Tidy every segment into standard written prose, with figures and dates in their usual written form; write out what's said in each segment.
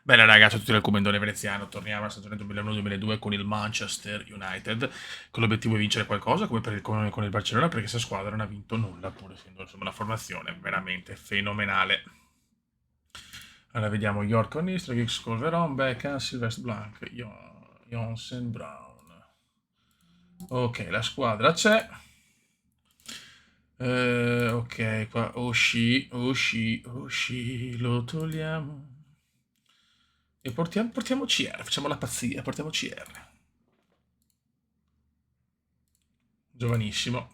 Bene ragazzi, a tutti dal commendone veneziano, torniamo alla stagione 2001-2002 con il Manchester United, con l'obiettivo di vincere qualcosa come con il Barcellona, perché questa squadra non ha vinto nulla, pur essendo insomma, una formazione veramente fenomenale. Allora vediamo York Van Nistelrooy, Giggs, Colveron, Beckham, Sylvester Blanc, Jonsen, Brown. Ok, la squadra c'è. Ok, qua Oshie, lo togliamo. E portiamo CR, facciamo la pazzia, portiamo CR. Giovanissimo.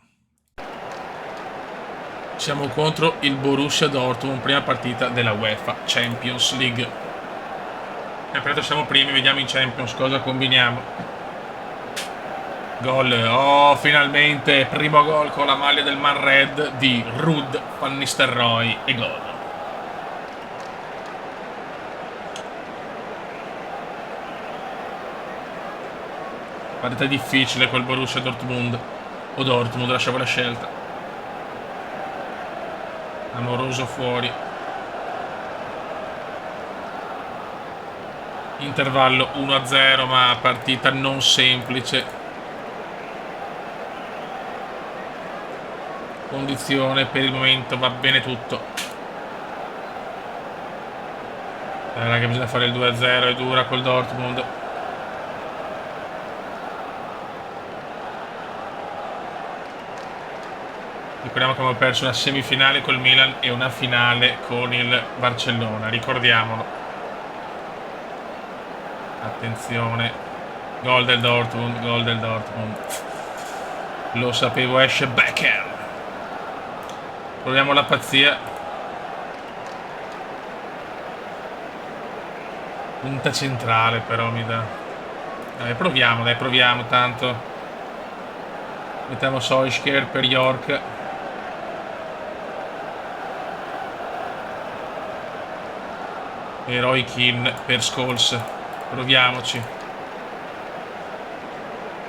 Siamo contro il Borussia Dortmund, prima partita della UEFA Champions League. Ripeto, siamo primi, vediamo in Champions cosa combiniamo. Gol, oh finalmente, primo gol con la maglia del Man Red di Ruud van Nistelrooy e gol. Partita difficile col Borussia Dortmund, o Dortmund, lasciavo la scelta. Amoroso fuori. Intervallo 1-0, ma partita non semplice. Condizione per il momento, va bene tutto. Raga, bisogna fare il 2-0, è dura col Dortmund. Ricordiamo che abbiamo perso una semifinale col Milan e una finale con il Barcellona, ricordiamolo. Attenzione, gol del Dortmund, gol del Dortmund. Lo sapevo, esce Becker. Proviamo la pazzia. Punta centrale però mi dà. Dai, proviamo tanto. Mettiamo Solskjaer per York. E Roy Keane per Scholes. Proviamoci.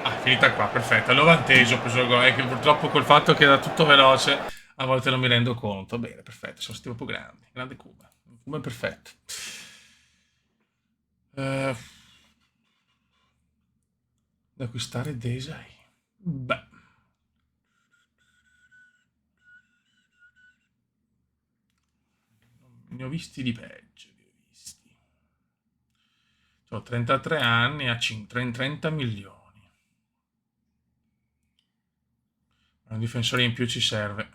Ah, finita qua, perfetto. Al 90esimo ho preso il gol. È che purtroppo col fatto che era tutto veloce, a volte non mi rendo conto. Bene, perfetto. Sono stati proprio grandi. Grande Cuba. Cuba è perfetto. Da acquistare Desai. Beh. Ne ho visti di peggio. Ho 33 anni a 30 milioni. Un difensore in più ci serve.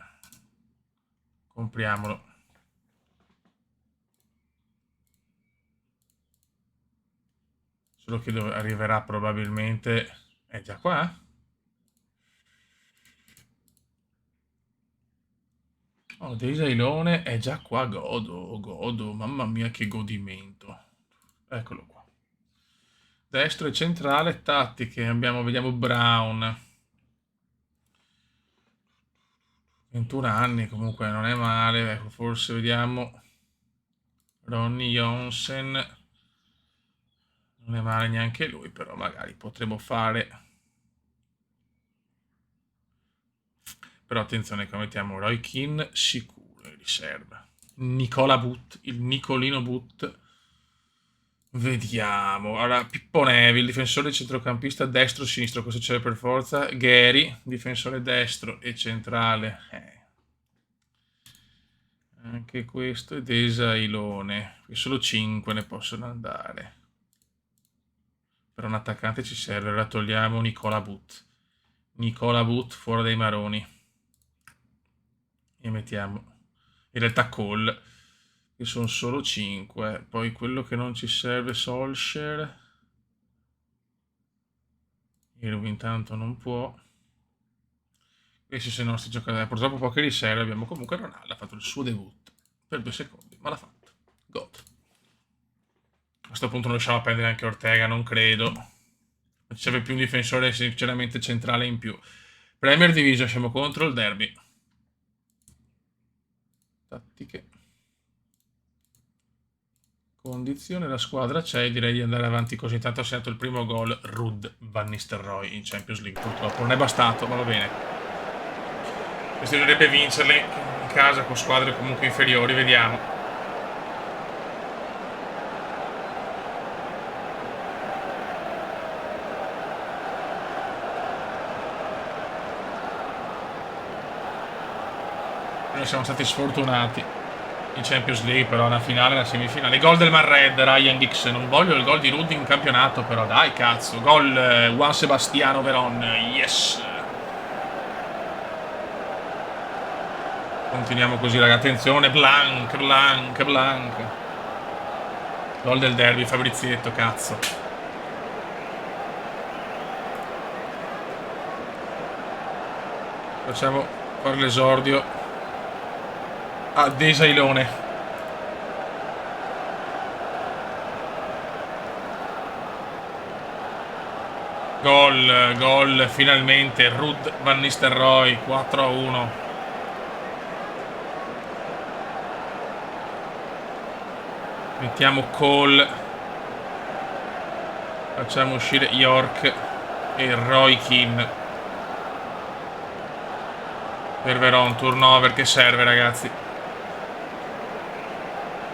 Compriamolo. Solo che arriverà probabilmente... È già qua? Oh, Desailone è già qua. Godo. Mamma mia che godimento. Eccolo qua. Destro e centrale, tattiche. Vediamo Brown. 21 anni, comunque non è male. Ecco, forse vediamo Ronny Jonsen. Non è male neanche lui, però magari potremmo fare... Però attenzione che mettiamo Roy Keane sicuro in riserva. Nicola Butt, il Nicolino Butt. Vediamo. Allora, Pippo Nevi, il difensore centrocampista destro-sinistro, questo c'è per forza. Gary, difensore destro e centrale. Anche questo è Desailone. Solo 5 ne possono andare. Per un attaccante ci serve. Allora togliamo Nicola Butt. Nicola Butt fuori dai maroni. E mettiamo in realtà Cole, che sono solo 5. Poi quello che non ci serve Solskjaer. Irving intanto non può. Questi sono i nostri giocatori. Purtroppo poche riserve. Abbiamo comunque Ronaldo. Ha fatto il suo debutto per 2 secondi, ma l'ha fatto. God. A questo punto non riusciamo a prendere anche Ortega, non credo. Ci serve più un difensore sinceramente centrale in più. Premier Division, siamo contro il derby. Tattiche. Condizione, la squadra c'è, direi di andare avanti così. Intanto ha segnato il primo gol Ruud van Nistelrooy in Champions League. Purtroppo non è bastato, ma va bene. Questo dovrebbe vincerle in casa con squadre comunque inferiori, vediamo. Noi siamo stati sfortunati in Champions League, però una finale, una semifinale. Gol del Manred, Ryan Giggs. Non voglio il gol di Rudd in campionato, però dai, cazzo. Gol Juan Sebastiano Veron. Yes. Continuiamo così, raga. Attenzione, Blanc. Gol del derby, Fabrizietto, cazzo. Facciamo fare l'esordio a Desailone. Gol, finalmente. Ruud Van Nistelrooy, 4-1. Mettiamo Cole. Facciamo uscire York e Roy Keane. Per Veron, turnover che serve, ragazzi.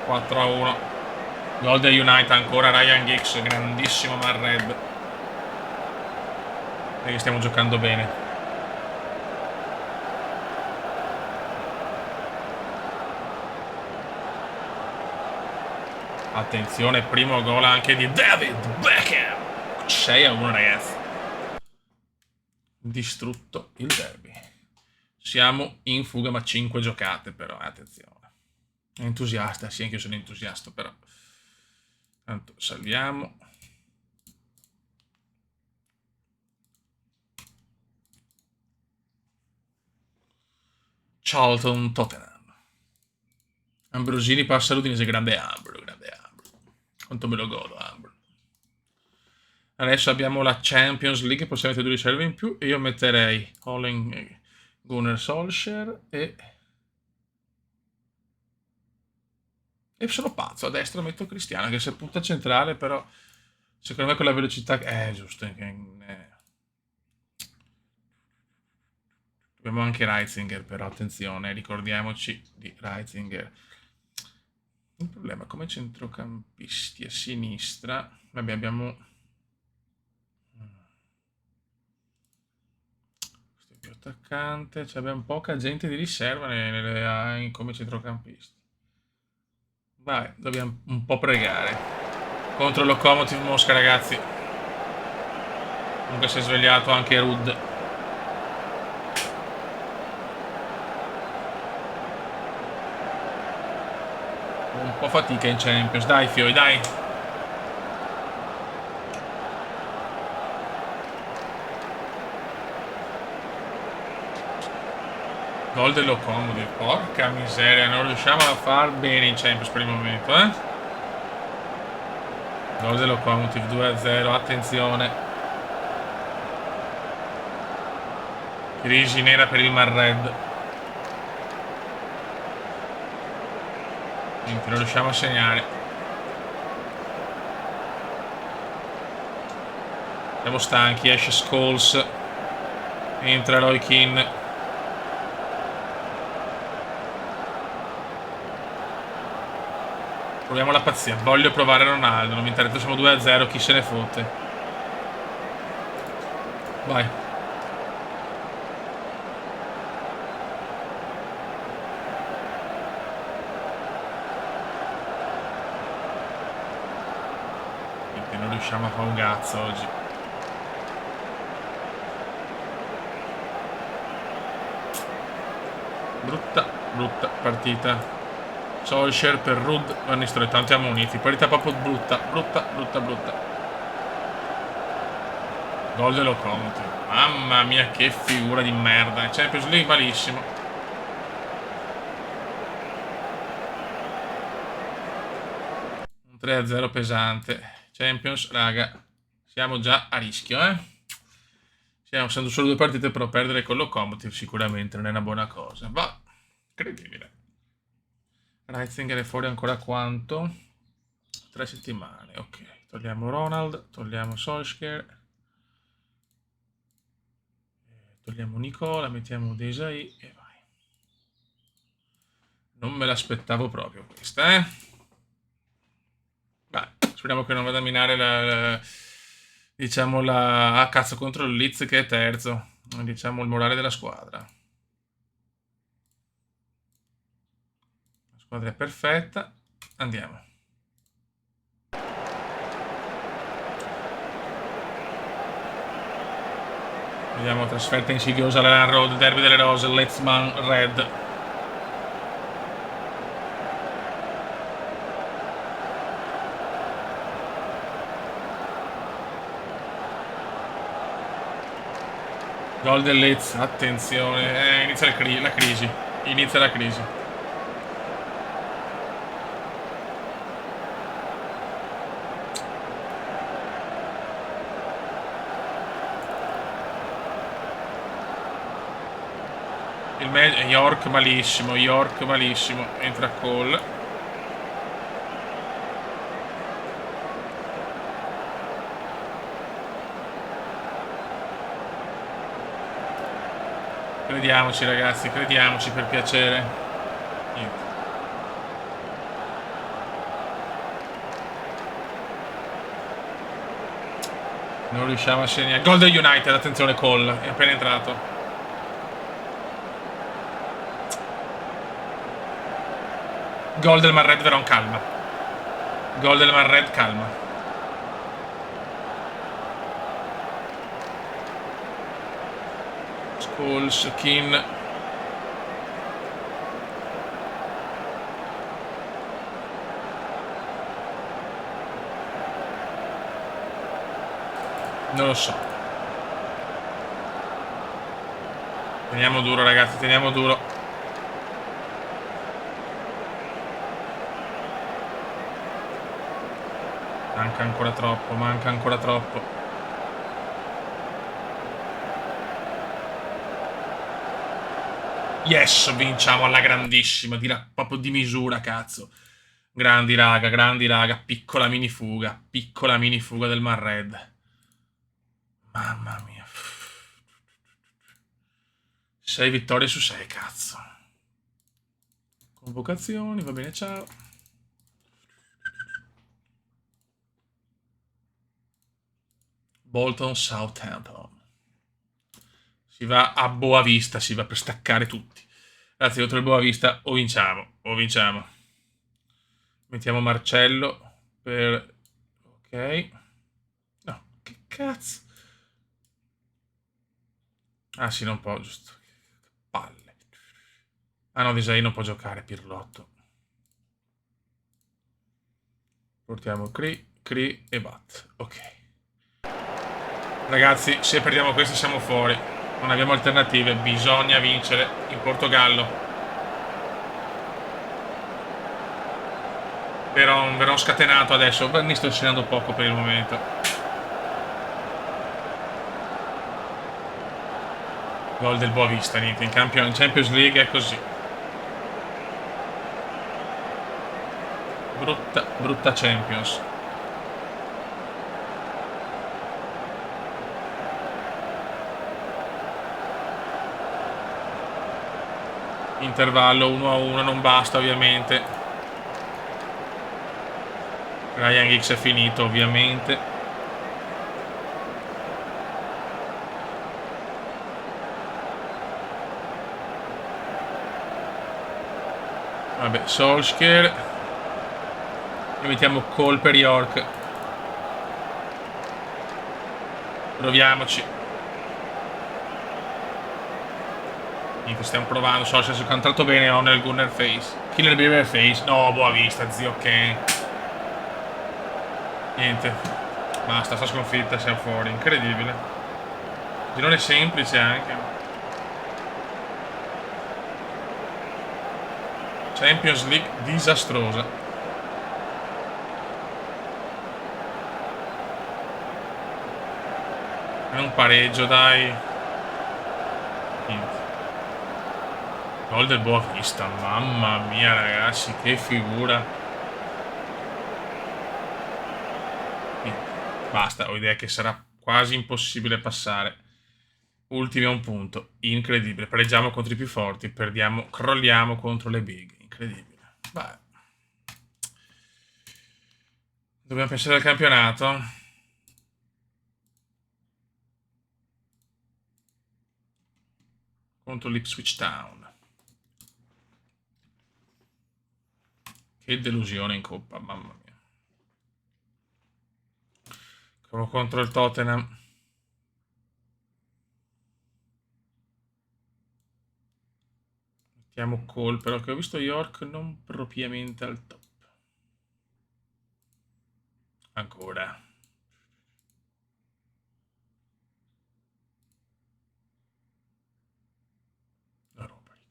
4-1. Gol del United ancora, Ryan Giggs, grandissimo Manred. Perché stiamo giocando bene. Attenzione, primo gol anche di David Beckham. 6-1, ragazzi. Distrutto il derby. Siamo in fuga, ma 5 giocate, però, attenzione. Entusiasta, sì, anche io sono entusiasta, però. Tanto, salviamo. Charlton, Tottenham. Ambrosini passa l'Udinese, grande Ambro. Quanto me lo godo, Ambro. Adesso abbiamo la Champions League, possiamo mettere 2 riserve in più e io metterei Holling, Gunnar Solskjaer e sono pazzo, a destra metto Cristiano, che se punta centrale, però secondo me con la velocità è giusto. Abbiamo anche Reitzinger, però attenzione, ricordiamoci di Reitzinger. Il problema è come centrocampisti a sinistra. Vabbè, abbiamo questo è più attaccante, cioè abbiamo poca gente di riserva come centrocampisti. Vai, dobbiamo un po' pregare. Contro Lokomotiv Mosca, ragazzi. Comunque si è svegliato anche Rudd. Un po' fatica in Champions. Dai, Fioi, dai. Gol del Lokomotiv. Porca miseria, non riusciamo a far bene in Champions per il momento, eh? Gol del Lokomotiv, 2-0, attenzione. Crisi nera per il Manred. Niente, non riusciamo a segnare. Siamo stanchi, esce Scholes. Entra Roy Keane. Proviamo la pazzia, voglio provare Ronaldo, non mi interessa, siamo 2-0, chi se ne fotte. Vai. Non riusciamo a fare un cazzo oggi. Brutta partita. Solskjaer per Rudd, Van Nistelrooy, tanti ammoniti. Partita proprio brutta. Gol dello Lokomotiv. Mamma mia, che figura di merda. In Champions League malissimo. Un 3-0 pesante. Champions, raga. Siamo già a rischio, eh. Stiamo essendo solo 2 partite, però perdere con Lokomotiv sicuramente non è una buona cosa. Va, incredibile. Reitzinger è fuori ancora quanto? 3 settimane, ok. Togliamo Ronald, togliamo Solskjaer, togliamo Nicola, mettiamo Desai e vai. Non me l'aspettavo proprio questa, eh? Vai, speriamo che non vada a minare diciamo la cazzo contro il Leeds che è terzo. Diciamo il morale della squadra. Squadra perfetta. Andiamo. Vediamo trasferta insidiosa all'Ellen Road, Derby delle Rose, Let's Man Red. Gol del Leeds, attenzione, inizia la crisi. Inizia la crisi. York malissimo, entra Cole. Crediamoci ragazzi, crediamoci per piacere. Niente. Non riusciamo a segnare. Gol del United, attenzione Cole, è appena entrato. Gol del Man Red, Veron, calma. Gol del Man Red, calma. Scholes, Keane. Non lo so. Teniamo duro ragazzi, teniamo duro. Manca ancora troppo, manca ancora troppo. Yes, vinciamo alla grandissima, proprio di misura, cazzo. Grandi raga, piccola mini fuga del Man Red. Mamma mia. 6 vittorie su 6, cazzo. Convocazioni, va bene, ciao. Bolton Southampton. Si va a Boavista, si va per staccare tutti. Grazie, contro il Boavista o vinciamo, o vinciamo. Mettiamo Marcello per... Ok. No, che cazzo. Ah sì, non può, giusto. Che palle. Ah no, Desai non può giocare, Pirlotto. Portiamo Cri e Bat. Ok. Ragazzi, se perdiamo questo siamo fuori. Non abbiamo alternative, bisogna vincere in Portogallo. Verón scatenato adesso. Mi sto insegnando poco per il momento. Gol del Boavista, niente. In Champions League è così. Brutta Champions. Intervallo 1-1, non basta ovviamente. Ryan Giggs è finito ovviamente. Vabbè, Solskjaer. E mettiamo Cole per York. Proviamoci. Niente, stiamo provando. Solskjaer si è contratto bene o nel Gunner Face. Killer Beaver Face. No, Boavista, zio Ken. Niente. Basta, sta sconfitta, siamo fuori. Incredibile. Girone semplice anche. Champions League disastrosa. È un pareggio, dai. Niente. Gol del Boavista, mamma mia ragazzi, che figura. Niente. Basta, ho idea che sarà quasi impossibile passare. Ultimi a un punto, incredibile. Pareggiamo contro i più forti, perdiamo, crolliamo contro le big, incredibile. Beh. Dobbiamo pensare al campionato. Contro l'Ipswich Town. Che delusione in Coppa, mamma mia. Contro il Tottenham. Mettiamo Cole, però che ho visto York non propriamente al top. Ancora. La roba di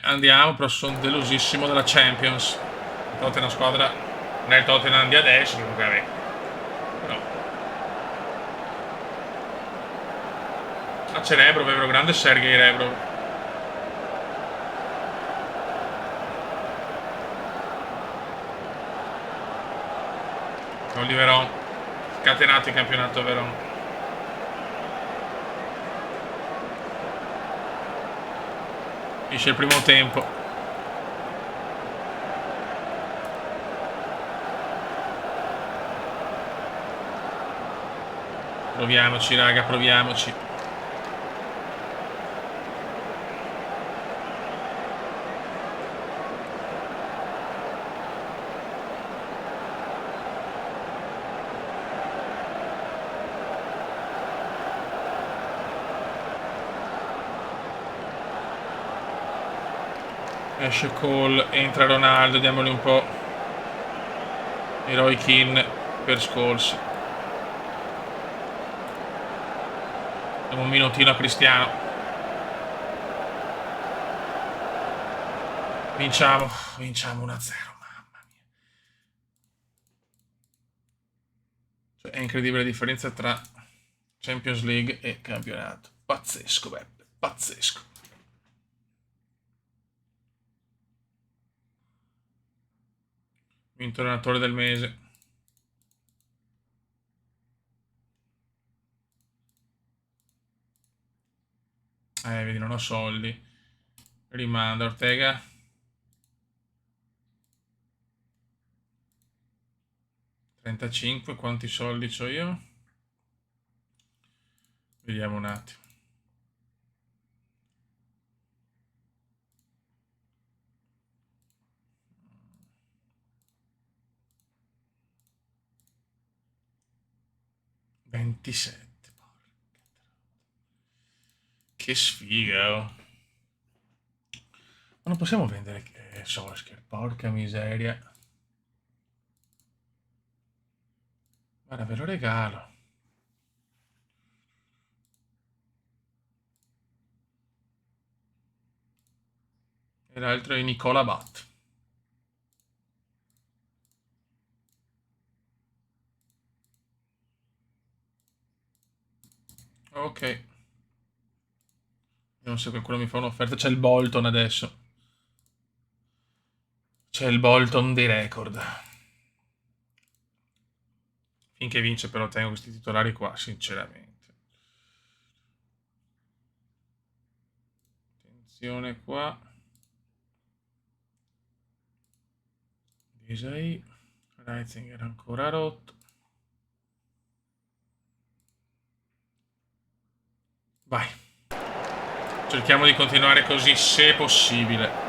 andiamo, però sono delusissimo della Champions. Il Tottenham squadra non è il Tottenham di adesso, comunque vabbè. Però. Ah, c'è Rebrov, grande Sergei Rebrov. Oliveron, scatenato il campionato Veron. Finisce il primo tempo. Proviamoci, raga, proviamoci. Esce Cole, entra Ronaldo, diamogli un po'. Roy Keane per Scholes. Diamo un minutino a Cristiano. Vinciamo 1-0, mamma mia. Cioè, è incredibile la differenza tra Champions League e campionato. Pazzesco, Beppe, pazzesco. Vinto allenatore del mese. Vedi, non ho soldi. Rimanda Ortega. $35, quanti soldi ho io? Vediamo un attimo. $27. Che sfiga, oh. Ma non possiamo vendere Solskjaer, porca miseria. Guarda, ve lo regalo. E l'altro è Nicola Batt. Ok. Non so se qualcuno mi fa un'offerta. C'è il Bolton adesso. C'è il Bolton dei record. Finché vince però tengo questi titolari qua, sinceramente. Attenzione qua. Disai. Reitzinger ancora rotto. Vai. Cerchiamo di continuare così se possibile.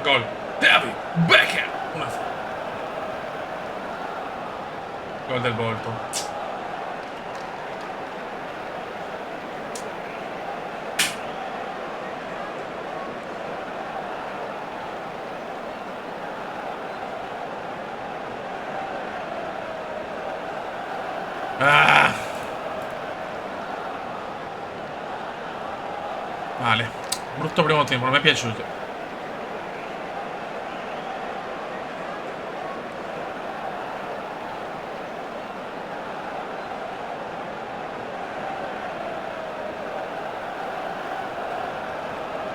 Gol. David Beckham. Gol del Bolton. Ah. Male. Brutto primo tempo, non mi è piaciuto.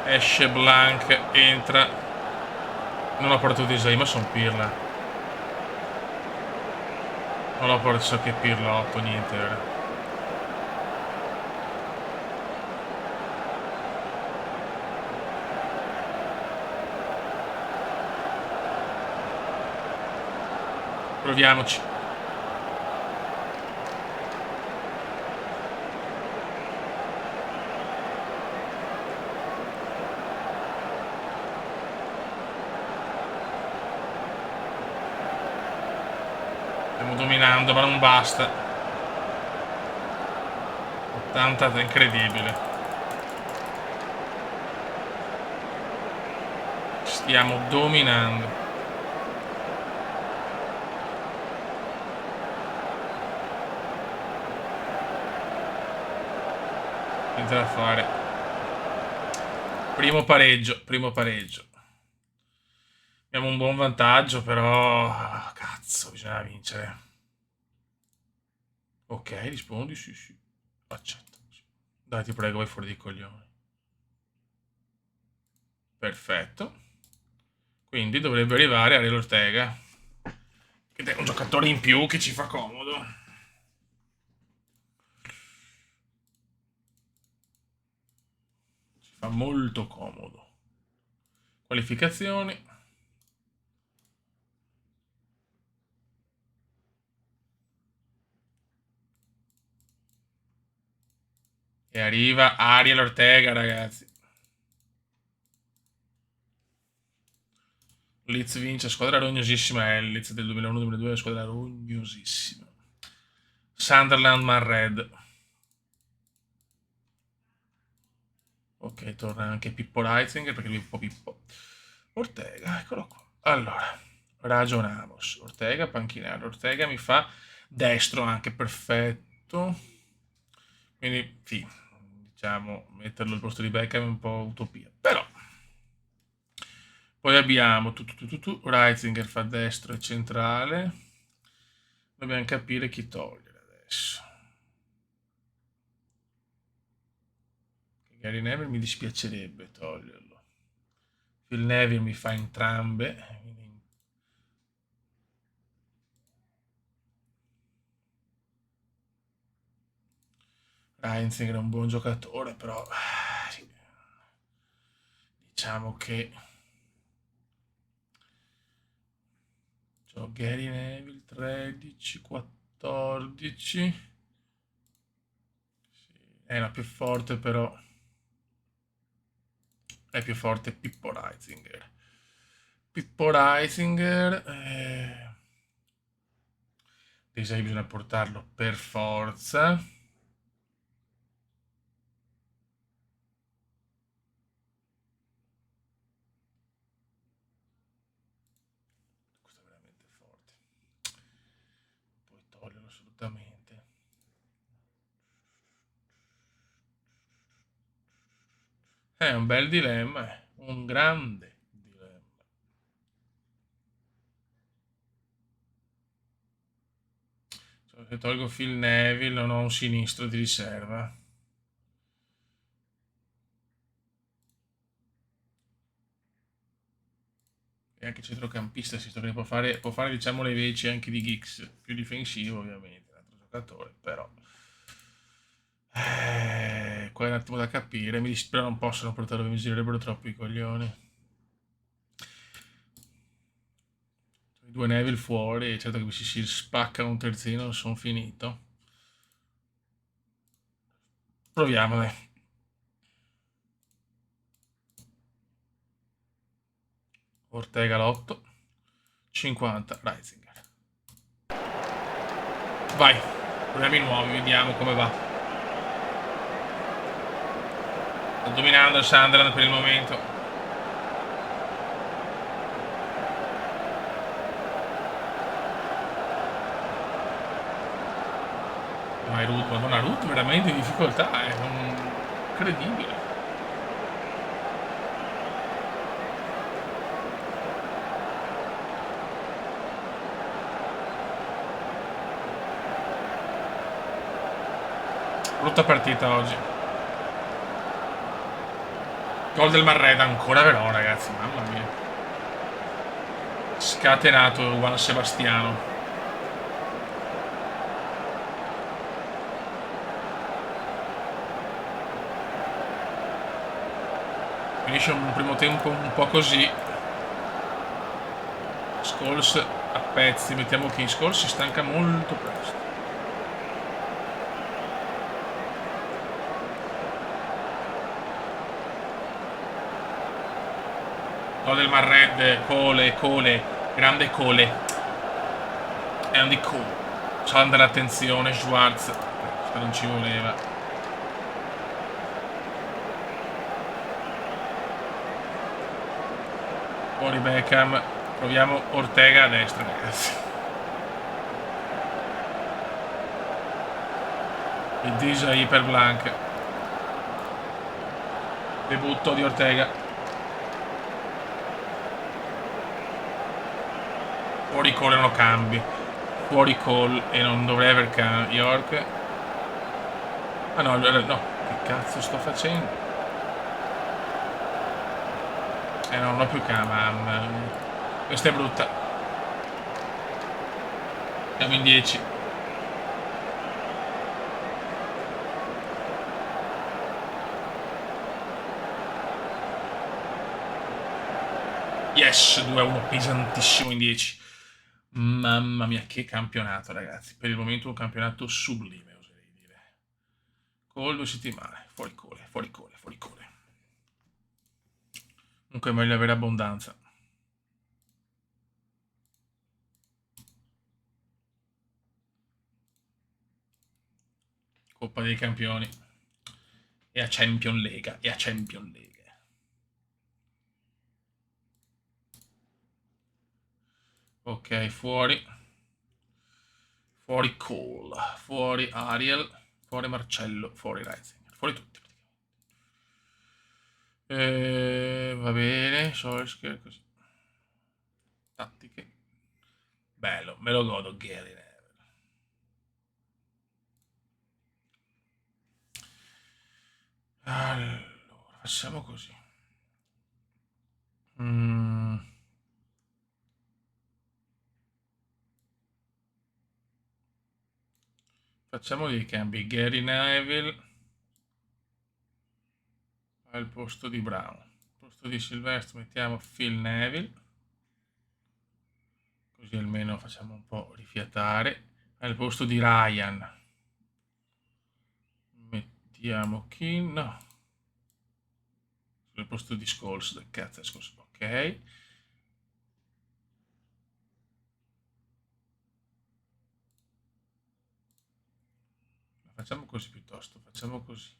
Esce Blanc, entra. Non ho portato Disai, ma sono Pirla. Non l'ho portato, so che Pirla 8, niente, ora. Proviamoci. Stiamo dominando, ma non basta. 80 è incredibile. Stiamo dominando. Niente da fare. Primo pareggio, primo pareggio. Abbiamo un buon vantaggio, però... Cazzo, bisogna vincere. Ok, rispondi, sì, sì. Accetto. Dai, ti prego, vai fuori dei coglioni. Perfetto. Quindi dovrebbe arrivare Ariel Ortega, che è un giocatore in più che ci fa comodo. Ci fa molto comodo. Qualificazioni. E arriva Ariel Ortega, ragazzi. Leeds vince, squadra rognosissima. È il Leeds del 2001-2002, squadra rognosissima. Sunderland Man Red. Ok, torna anche Pippo Reitzinger perché lui è un po' Pippo. Ortega, eccolo qua. Allora, ragionamos. Ortega, panchinaro. Ortega mi fa destro anche, perfetto. Quindi, sì, diciamo, metterlo al posto di Beckham è un po' utopia. Però, poi abbiamo Reitzinger fa destro e centrale. Dobbiamo capire chi togliere adesso. Gary Neville mi dispiacerebbe toglierlo. Phil Neville mi fa entrambe. Reitzinger è un buon giocatore, però sì, diciamo che Gary Neville 13, 14. Sì, è la più forte, però è più forte Pippo Reitzinger. Pippo Reitzinger, bisogna portarlo per forza. Questo è veramente forte. Puoi toglierlo assolutamente. È un bel dilemma, un grande dilemma. Cioè, se tolgo Phil Neville non ho un sinistro di riserva. E anche centrocampista si che può fare diciamo le veci anche di Giggs, più difensivo ovviamente, un altro giocatore, però qua è un attimo da capire, mi dispiace, non possono portarlo, mi girerebbero troppo i coglioni. I due Neville fuori, certo che si spacca un terzino, sono finito. Proviamo, dai. Ortega l'8, 50, Reitzinger. Vai, proviamo i nuovi, vediamo come va. Sta dominando il Sunderland per il momento. Ma Ruth, madonna, Ruth veramente in difficoltà, è incredibile. Brutta partita oggi. Gol del Marreda, ancora però, ragazzi, mamma mia. Scatenato Juan Sebastiano. Finisce un primo tempo un po' così. Scholes a pezzi, mettiamo che Scholes si stanca molto presto. Gol del Marred, Cole, grande Cole. Andy Cole. Sander, attenzione, Schwarz. Questo non ci voleva. Fuori Beckham. Proviamo Ortega a destra, ragazzi. Il Dija Iper Blanc. Debutto di Ortega. Fuori Cole non cambi. Fuori Cole e non dovrei aver cambi. York. Ah no, no. Che cazzo sto facendo? No, non ho più cam. Questa è brutta. Siamo in 10. Yes, 2-1, pesantissimo in 10. Mamma mia, che campionato, ragazzi. Per il momento un campionato sublime, oserei dire. Col 2 settimane. Fuori Cole, fuori Cole, fuori Cole. Comunque è meglio avere abbondanza. Coppa dei Campioni. E a Champion Lega, e a Champion League. Ok, fuori. Fuori Cole, fuori Ariel, fuori Marcello, fuori Reisinger, fuori tutti praticamente. Va bene, Solskjaer così. Tattiche. Bello, me lo godo, Gary Neville. Allora, facciamo così. Facciamo dei cambi. Gary Neville al posto di Brown. Al posto di Silvestro mettiamo Phil Neville. Così almeno facciamo un po' rifiatare. Al posto di Ryan mettiamo Keane. No. Al posto di Scholes. Del cazzo è Scholes. Ok. Facciamo così piuttosto. Facciamo così.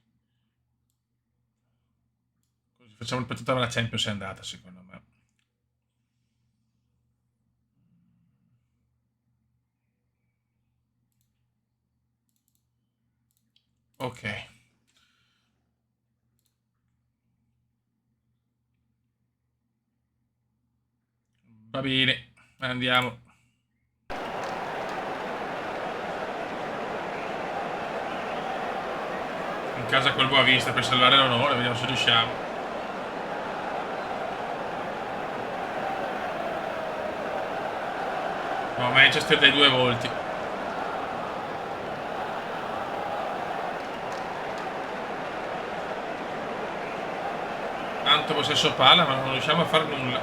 Facciamo per tutta la Champions è andata, secondo me. Ok. Va bene, andiamo. In casa col Boavista per salvare l'onore, vediamo se riusciamo. No, Manchester dai 2 volti. Tanto possesso palla, ma non riusciamo a fare nulla.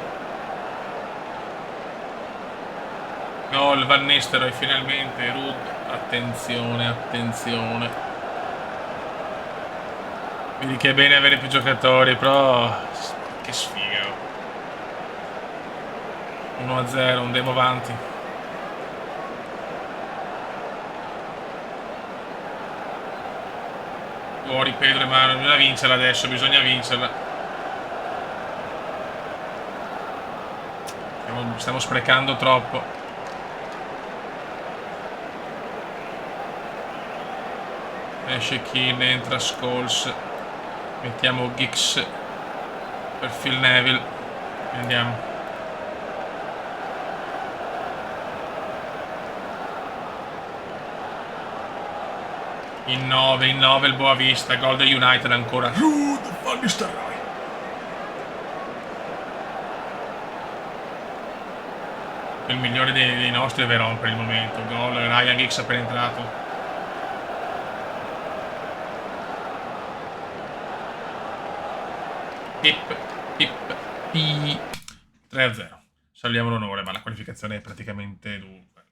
Gol, Van Nistelrooy finalmente. Rud, attenzione, attenzione. Vedi che è bene avere più giocatori, però che sfiga. 1-0, andiamo avanti. Fuori Pedro e Mano, bisogna vincerla adesso, bisogna vincerla. Stiamo sprecando troppo. Esce Keane, entra Scholes. Mettiamo Giggs per Phil Neville. Andiamo. In 9 il Boavista. Gol del United ancora. Rud, Van Nistelrooy. Il migliore dei nostri è Veron per il momento. Gol, Ryan Giggs appena entrato. Pip, 3-0. Salviamo l'onore, ma la qualificazione è praticamente dunque.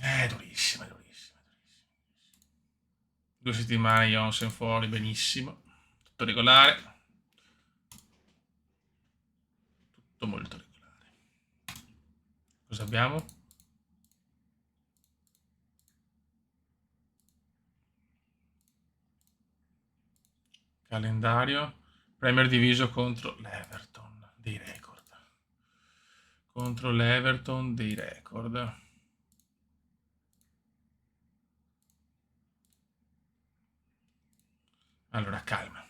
È durissima, è durissima, è durissima. 2 settimane Jonsen fuori, benissimo. Tutto regolare. Tutto molto regolare. Cosa abbiamo? Calendario. Premier diviso contro l'Everton dei record. Contro l'Everton dei record. Allora, calma.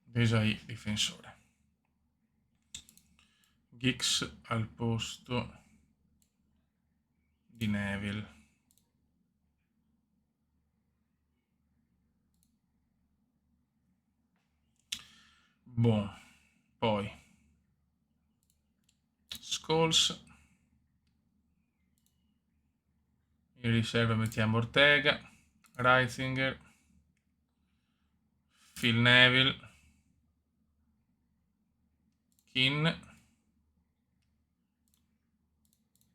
Desai difensore. Giggs al posto di Neville. Boh, poi Scholes. In riserva mettiamo Ortega, Reisinger, Phil Neville, Keane,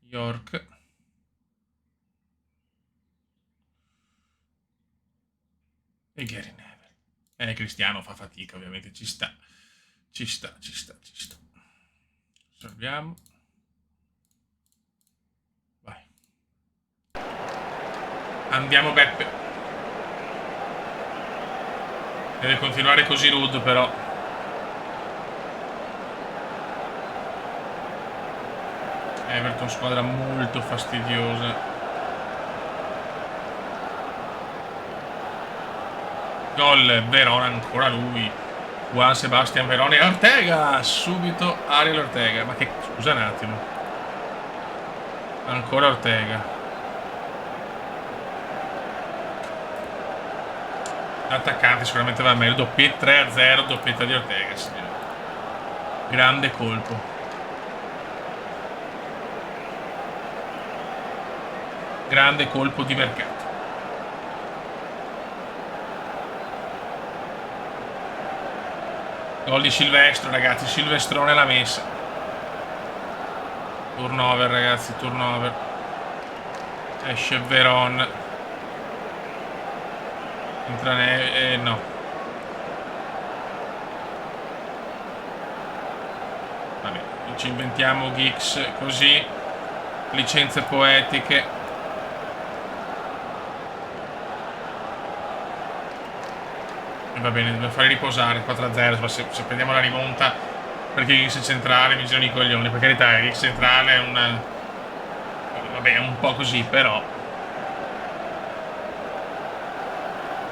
York e Gary Neville. Cristiano fa fatica, ovviamente, ci sta. Salviamo. Vai. Andiamo Beppe. Deve continuare così Rudd, però. Everton, squadra molto fastidiosa. Gol, Verona, ancora lui. Juan Sebastian Verona e Ortega. Subito Ariel Ortega. Ma che... Scusa un attimo. Ancora Ortega. L'attaccante sicuramente va meglio. Doppietta 3-0, doppietta di Ortega, signore. Grande colpo. Grande colpo di mercato. Gol di Silvestro, ragazzi. Silvestrone l'ha messa. Turnover, ragazzi. Turnover. Esce Veron. Entra no. Vabbè, ci inventiamo Giggs così. Licenze poetiche. Va bene, dobbiamo fare riposare 4-0. Se prendiamo la rimonta, perché X centrale mi girano i coglioni. Per carità, X centrale è un... Vabbè, è un po' così, però.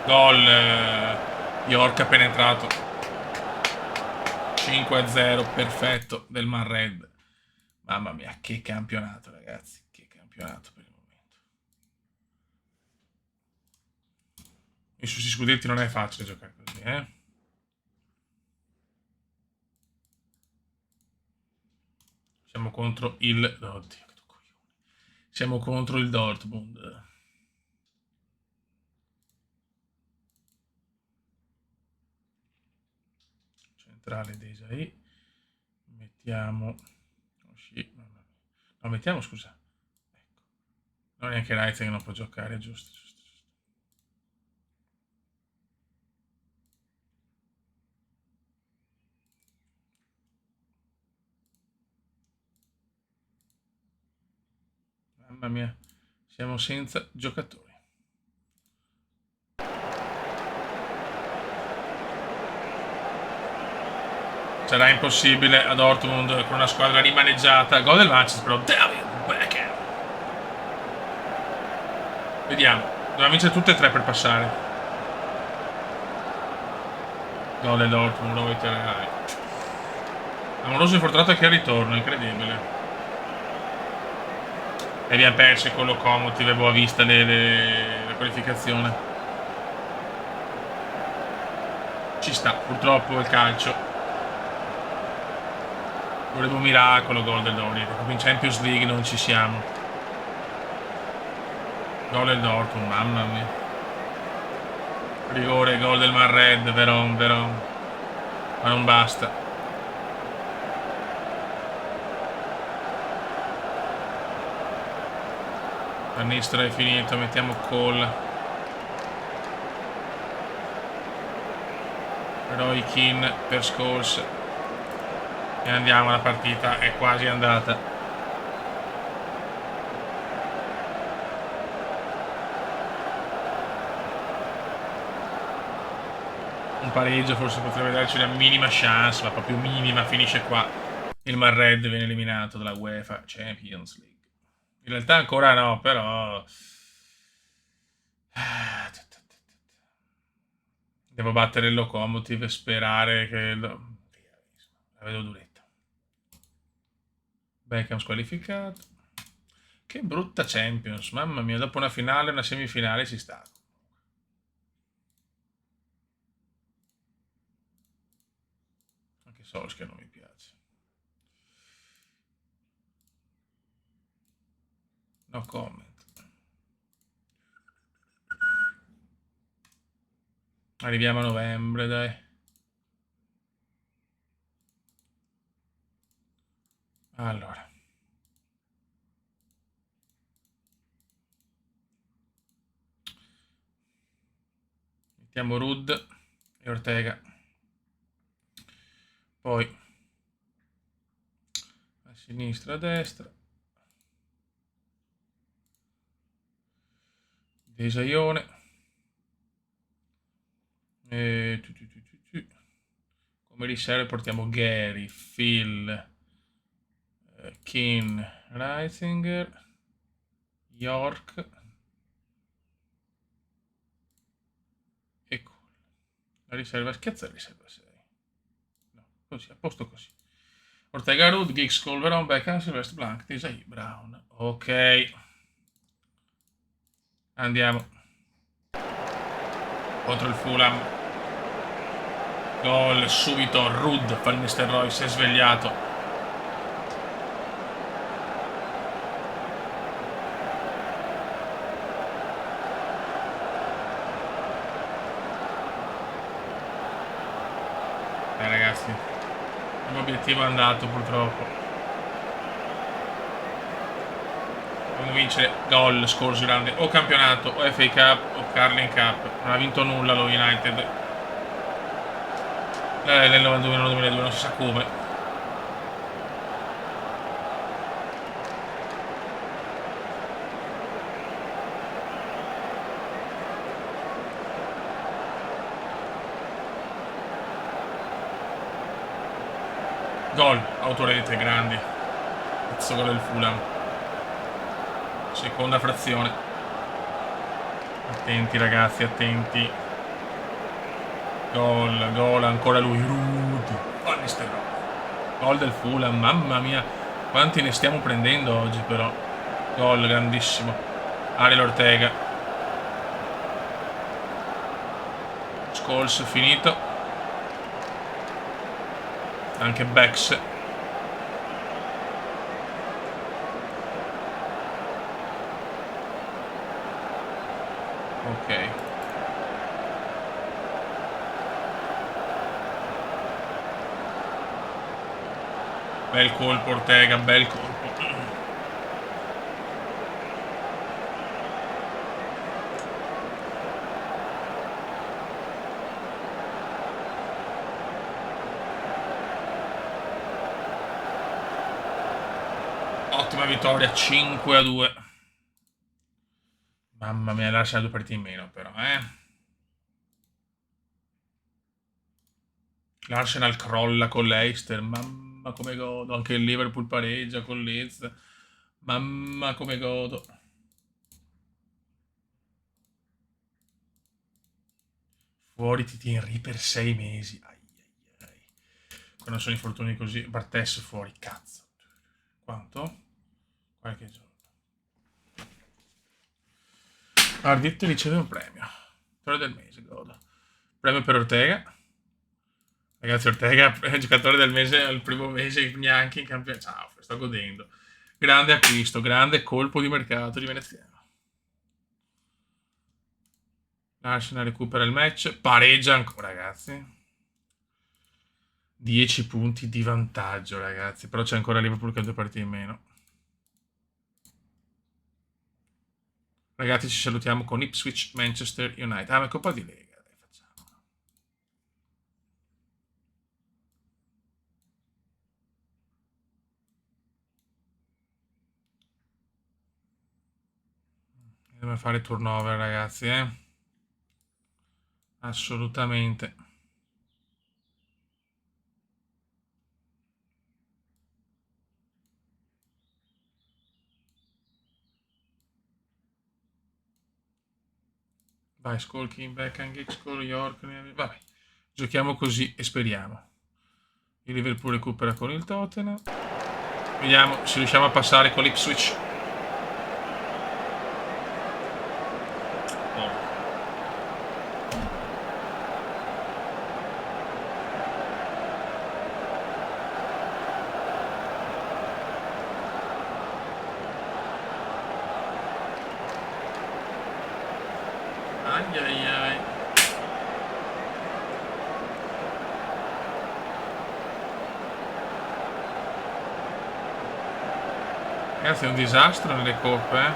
Gol. York appena entrato. 5-0, perfetto, del Man Red. Mamma mia, che campionato, ragazzi. Che campionato per il momento. E su questi scudetti non è facile giocare così, eh. Siamo contro il... Oddio, che coglione. Siamo contro il Dortmund. Centrale Desai. Mettiamo... No, mettiamo, scusa. Ecco. Non è neanche Reitz che non può giocare, giusto. Mamma mia, siamo senza giocatori. Sarà impossibile a Dortmund con una squadra rimaneggiata. Gol del Manchester, però David Beckham. Vediamo, dobbiamo vincere tutte e tre per passare. Gol del Dortmund, lo iterai. Amoroso infortunato che al ritorno, incredibile. E abbiamo perso con Locomotive e Boavista la qualificazione. Ci sta, purtroppo il calcio. Volevo un miracolo, gol del Dortmund. In Champions League non ci siamo. Gol del Dortmund, mamma mia. Rigore, gol del Man Red, Veron. Ma non basta. Canestro è finito, mettiamo Cole. Roy Keane per Scholes. E andiamo, la partita è quasi andata. Un pareggio forse potrebbe darci una minima chance, ma proprio minima, finisce qua. Il Madrid viene eliminato dalla UEFA Champions League. In realtà ancora no, però... Devo battere il Lokomotiv e sperare che... La vedo duretta. Beckham squalificato. Che brutta Champions, mamma mia, dopo una finale e una semifinale si sta. Anche Solskjaer non mi piace. No comment. Arriviamo a novembre, dai. Allora. Mettiamo Rud e Ortega. Poi a sinistra, a destra. Desaione. Come riserve portiamo Gary, Phil, Keane, Reisinger, York e Cole. La riserva, schiazza la riserva 6. No, così, a posto così. Ortega, Rud, Giggs, Colveron, Beckham, Sylvester Blanc, Desai, Brown. Ok. Andiamo. Contro il Fulham. Gol subito, Rud, Van Nistelrooy si è svegliato. Ragazzi, il mio obiettivo è andato purtroppo. Dobbiamo vincere gol scorso grande o campionato o FA Cup o Carling Cup. Non ha vinto nulla lo United nel 91-2002, non si sa come. Gol, autorete, grandi. Pezzo gol del Fulham. Seconda frazione. Attenti ragazzi, attenti. Gol, gol, ancora lui. Rud. Van Nistelrooy. Gol del Fulham, mamma mia. Quanti ne stiamo prendendo oggi però. Gol, grandissimo. Ariel Ortega. Scholes finito. Anche Bex. Ok. Bel colpo Ortega, bel colpo. Ottima vittoria, 5-2. Mamma mia, lascia 2 partite in meno però, L'Arsenal crolla con l'Eister, mamma come godo. Anche il Liverpool pareggia con Leeds. Mamma come godo. Fuori Titi Henry per 6 mesi. Ai, ai, ai. Quando sono infortuni così, Bartes fuori, cazzo. Quanto? Qualche giorno. Ardito riceve un premio. Giocatore del mese, godo. Premio per Ortega. Ragazzi, Ortega è giocatore del mese, il primo mese neanche in campionato. Ciao, sto godendo. Grande acquisto, grande colpo di mercato di Veneziano. L'Arsenal recupera il match, pareggia ancora, ragazzi. 10 punti di vantaggio, ragazzi. Però c'è ancora Liverpool che ha 2 partite in meno. Ragazzi, ci salutiamo con Ipswich Manchester United. Ah, ma è Coppa di Lega, dai, facciamo. Dobbiamo fare turnover, ragazzi, Assolutamente. Vai, Skolking, Beckham, Gexcol, York. Vabbè, giochiamo così e speriamo. Il Liverpool recupera con il Tottenham. Vediamo se riusciamo a passare con l'Ipswich. Oh. Ai ai ai. Ragazzi, è un disastro nelle coppe, eh?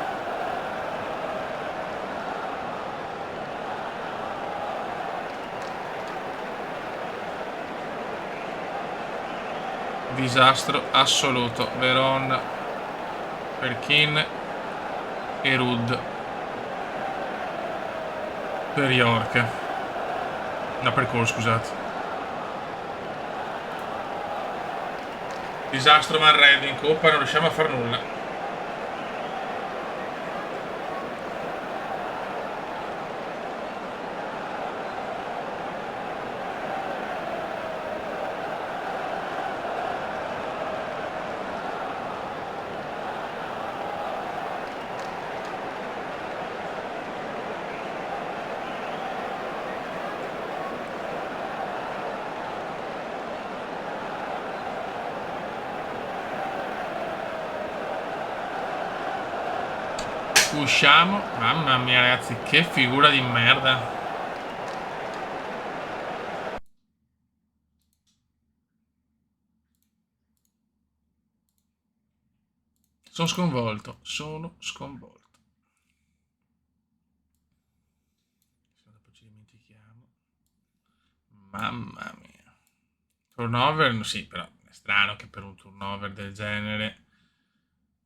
Disastro assoluto. Veron, Perkin e Rud per York. No, per Cole, scusate. Disastro Manred in coppa, non riusciamo a far nulla. Usciamo. Mamma mia, ragazzi, che figura di merda. Sono sconvolto. Sono sconvolto. Se no dopo ci dimentichiamo. Mamma mia. Turnover, sì, però è strano che per un turnover del genere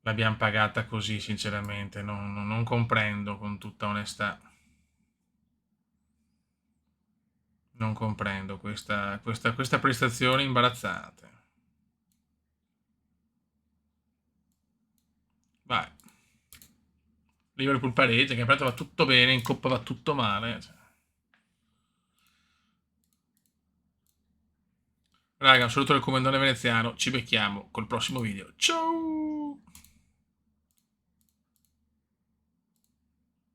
l'abbiamo pagata così, sinceramente. Non comprendo, con tutta onestà. Non comprendo questa prestazione imbarazzante. Vai. Liverpool pareggia, che in pratica va tutto bene, in coppa va tutto male. Cioè. Raga, un saluto dal comandante veneziano. Ci becchiamo col prossimo video. Ciao!